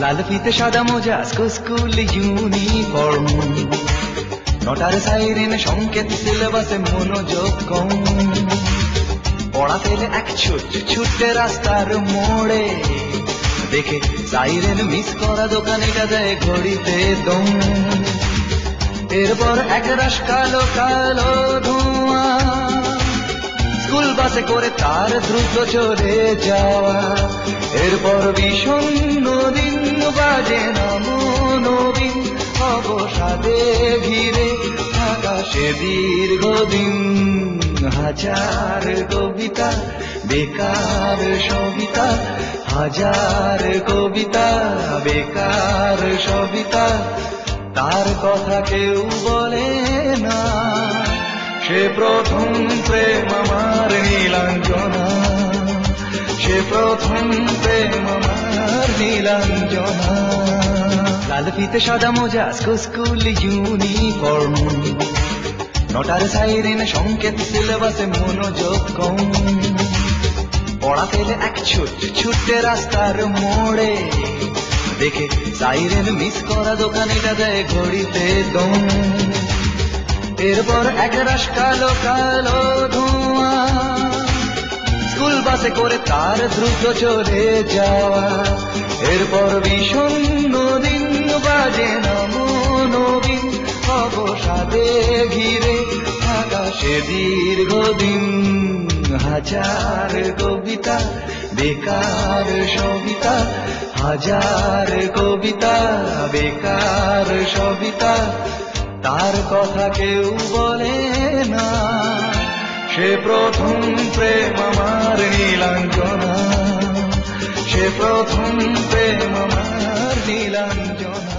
লাল ফিতে সাদা মোজা স্কুল ইউনিফর্ম, নটার সাইরেন সংকেত সিলেবাসে মনোযোগ কম। পড়া ফেলে এক ছুটে রাস্তার মোড়ে, দেখে সাইরেন মিস করা দোকানিটা দেয় ঘড়িতে দম। এরপর এক রাশ কালো কালো ধোঁয়া, স্কুল বাসে করে তার দ্রুত চলে যাওয়া। এরপর বিষণ্ণ দিন বাজে নমো নবীন, অবসাদে ঘিরে আকাশে দীর্ঘদিন। হাজার কবিতা বেকার সবিতা, হাজার কবিতা বেকার সবিতা। তার কথা কেউ বলে না, সে প্রথম প্রেম আমার নীলাঞ্জনা, সে প্রথম প্রেম আমার নীলাঞ্জনা। লাল ফিতে সাদা মোজা স্কুল ইউনিফর্ম, নটার সাইরেন সংকেত সিলেবাসে মনোযোগ কম। পড়া ফেলে এক ছুটে রাস্তার মোড়ে, দেখে সাইরেন মিস করা দোকানিটা দেয় ঘড়িতে দম। এরপর এক রাশ কালো কালো ধোঁয়া, স্কুল বাসে করে তার দ্রুত চলে যাওয়া। এরপর বিষণ্ণ দিন বাজে নমো নবীন, অবসাদে ঘিরে আকাশে দীর্ঘদিন। হাজার কবিতা বেকার সবিতা, হাজার কবিতা বেকার সবিতা। তার কথা কেউ বলে না, সে প্রথম প্রেম আমার নীলাঞ্জনা, সে প্রথম প্রেম আমার নীলাঞ্জনা।